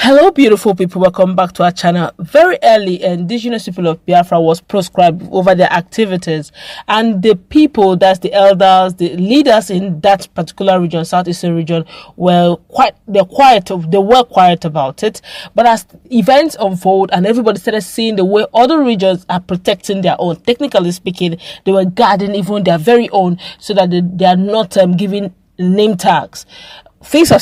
Hello beautiful people, welcome back to our channel. Very early, indigenous people of Biafra was proscribed over their activities, and the people, that's the elders, the leaders in that particular region, southeastern region, were quiet about it. But as events unfold and everybody started seeing the way other regions are protecting their own, technically speaking, they were guarding even their very own so that they are not giving name tags. Events have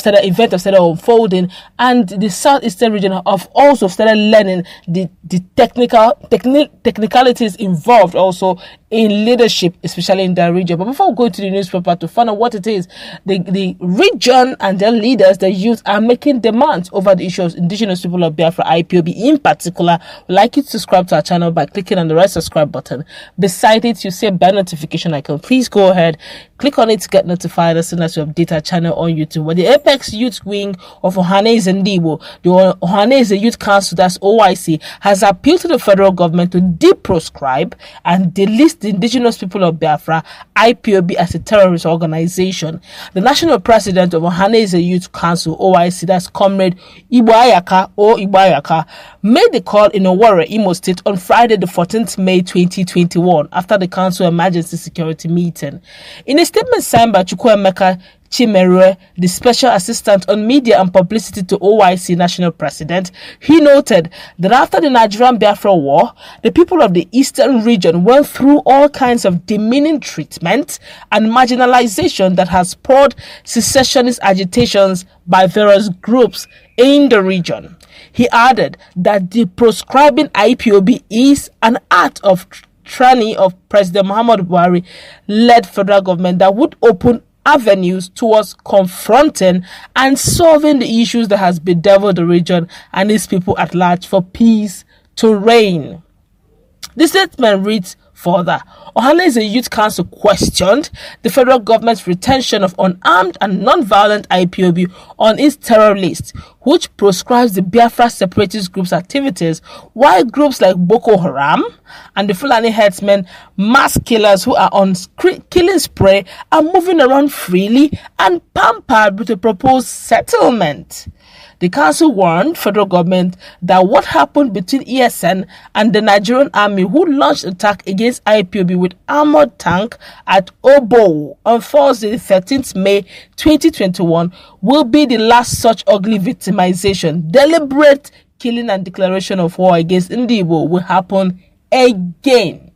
started unfolding, and the southeastern region have also started learning the technicalities involved also in leadership, especially in that region. But before we go to the newspaper to find out what it is, the region and their leaders, the youth, are making demands over the issue of indigenous people of Biafra, IPOB in particular. We'd like you to subscribe to our channel by clicking on the red subscribe button. Beside it, you see a bell notification icon. Please go ahead, click on it to get notified as soon as we update our channel on YouTube. But the Apex Youth Wing of Ohaneze and Igbo, the Ohaneze Youth Council, that's OIC, has appealed to the federal government to deproscribe and delist the indigenous people of Biafra, IPOB, as a terrorist organization. The national president of Ohaneze Youth Council, OIC, that's Comrade Igbo, made the call in Owerri, Imo State on Friday, the 14th May 2021, after the council emergency security meeting. In a statement signed by Chukwuemeka Chimerue, the Special Assistant on Media and Publicity to OIC National President, he noted that after the Nigerian Biafra War, the people of the eastern region went through all kinds of demeaning treatment and marginalization that has spurred secessionist agitations by various groups in the region. He added that the proscribing IPOB is an act of tyranny of President Muhammadu Buhari led federal government that would open avenues towards confronting and solving the issues that has bedeviled the region and its people at large for peace to reign. The statement reads further: Ohaneze Youth Council questioned the federal government's retention of unarmed and non-violent IPOB on its terror list, which proscribes the Biafra separatist group's activities, while groups like Boko Haram and the Fulani herdsmen, mass killers who are on killing spree, are moving around freely and pampered with a proposed settlement. The council warned federal government that what happened between ESN and the Nigerian army, who launched attack against IPOB with armored tank at Obo on Thursday, 13th May 2021, will be the last such ugly victimization. Deliberate killing and declaration of war against Igbo will happen again.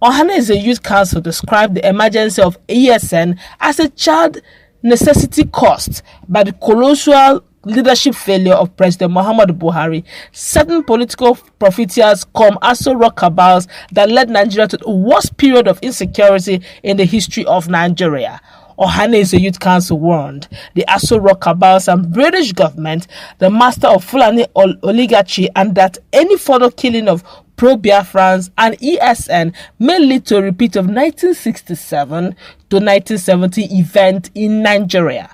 Ohaneze Youth Council described the emergency of ESN as a child necessity caused by the colossal leadership failure of President Muhammadu Buhari. Certain political profiteers come Aso Rock cabals that led Nigeria to the worst period of insecurity in the history of Nigeria. Ohaneze Youth Council warned the Aso Rock cabals and British government, the master of Fulani oligarchy, and that any further killing of pro-Biafrans and ESN may lead to a repeat of 1967 to 1970 event in Nigeria.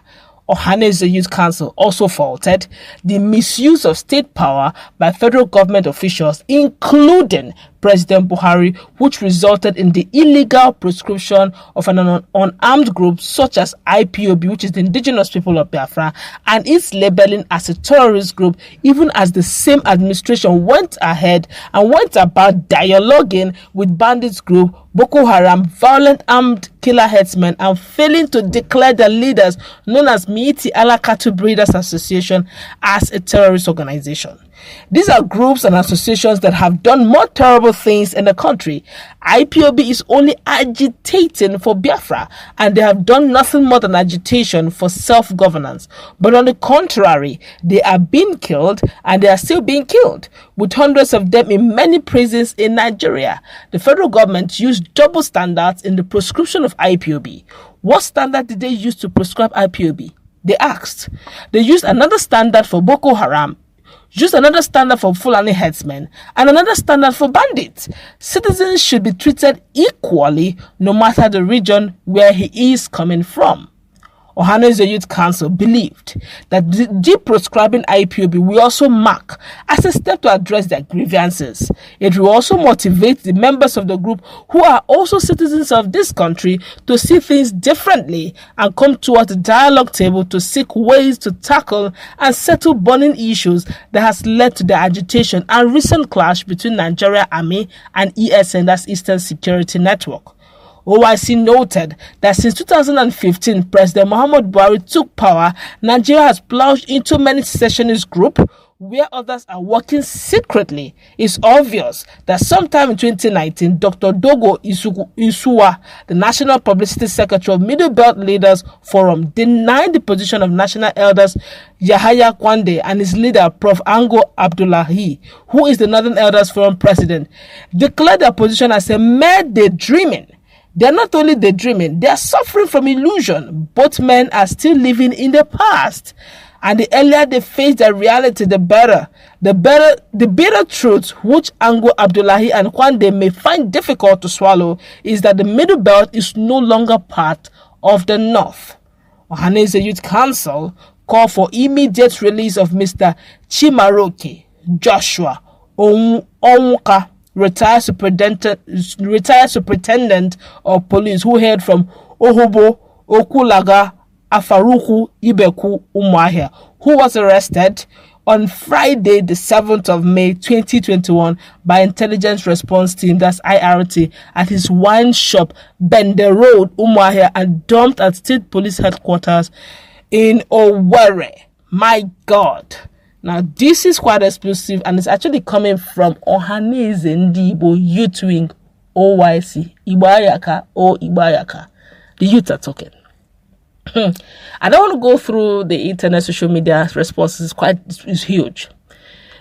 Ohaneze Youth Council also faulted the misuse of state power by federal government officials, including President Buhari, which resulted in the illegal proscription of an unarmed group such as IPOB, which is the indigenous people of Biafra, and its labeling as a terrorist group, even as the same administration went ahead and went about dialoguing with bandits group Boko Haram, violent armed killer headsmen, and failing to declare their leaders, known as Miiti Allah Cattle Breeders Association, as a terrorist organization. These are groups and associations that have done more terrible things in the country. IPOB is only agitating for Biafra, and they have done nothing more than agitation for self-governance. But on the contrary, they are being killed, and they are still being killed, with hundreds of them in many prisons in Nigeria. The federal government used double standards in the proscription of IPOB. What standard did they use to proscribe IPOB? They asked. They used another standard for Boko Haram, used another standard for Fulani herdsmen, and another standard for bandits. Citizens should be treated equally no matter the region where he is coming from. Ohaneze Youth Council believed that the deproscribing IPOB will also mark as a step to address their grievances. It will also motivate the members of the group who are also citizens of this country to see things differently and come towards the dialogue table to seek ways to tackle and settle burning issues that has led to the agitation and recent clash between Nigeria Army and ESN, that's Eastern Security Network. OIC noted that since 2015, President Muhammad Buhari took power, Nigeria has plunged into many secessionist groups where others are working secretly. It's obvious that sometime in 2019, Dr. Dogo Isuwa, the National Publicity Secretary of Middle Belt Leaders Forum, denied the position of National Elders Yahaya Kwande and his leader, Prof. Ango Abdullahi, who is the Northern Elders Forum president, declared their position as a mere daydreaming. They are not only daydreaming, they are suffering from illusion. Both men are still living in the past. And the earlier they face their reality, the better. The bitter truth, which Ango Abdullahi and Kwande may find difficult to swallow, is that the Middle Belt is no longer part of the North. Ohaneze Youth Council called for immediate release of Mr. Chimaroke Joshua Onwuka, retired superintendent of police, who hailed from Ohobo, Okulaga, Afaruku, Ibeku, Umuahia, who was arrested on Friday, the 7th of May 2021 by Intelligence Response Team, that's IRT, at his wine shop, Bende Road, Umuahia, and dumped at State Police Headquarters in Owerri. My God. Now, this is quite explosive, and it's actually coming from Ohaneze Igbo Youth Wing, OYC, Ibayaka, or Ibayaka. The youth are talking. I don't want to go through the internet, social media responses. It's huge.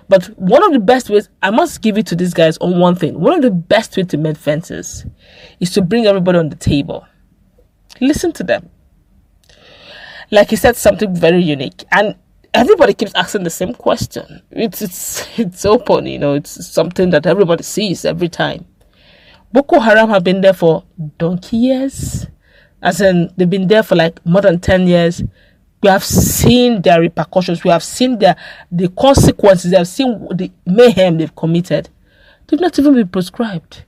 But one of the best ways, I must give it to these guys on one thing. One of the best ways to mend fences is to bring everybody on the table. Listen to them. Like he said, something very unique. And everybody keeps asking the same question. It's open, it's something that everybody sees every time. Boko Haram have been there for donkey years. As in, they've been there for like more than 10 years. We have seen their repercussions. We have seen the consequences. We have seen the mayhem they've committed. They've not even been proscribed.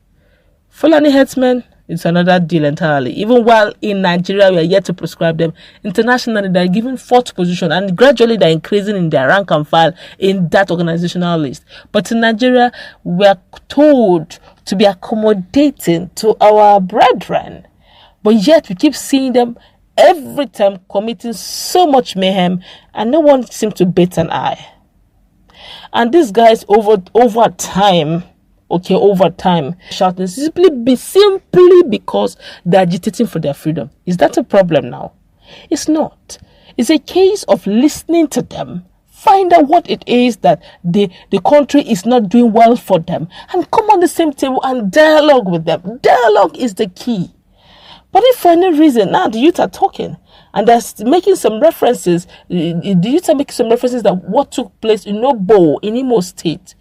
Fulani headsmen, it's another deal entirely. Even while in Nigeria, we are yet to prescribe them. Internationally, they're given fourth position, and gradually they're increasing in their rank and file in that organizational list. But in Nigeria, we are told to be accommodating to our brethren. But yet, we keep seeing them every time committing so much mayhem, and no one seems to bat an eye. And these guys, over time, shouting simply because they're agitating for their freedom. Is that a problem now? It's not. It's a case of listening to them, find out what it is that the country is not doing well for them, and come on the same table and dialogue with them. Dialogue is the key. But if for any reason now the youth are talking and they're making some references, the youth are making some references that what took place in Obo in Imo State,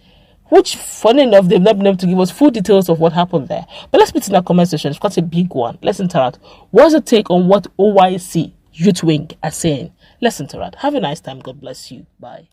which, funny enough, they've not been able to give us full details of what happened there. But let's put in our comment section. It's quite a big one. Let's interact. What's the take on what OYC Youth Wing are saying? Let's interact. Have a nice time. God bless you. Bye.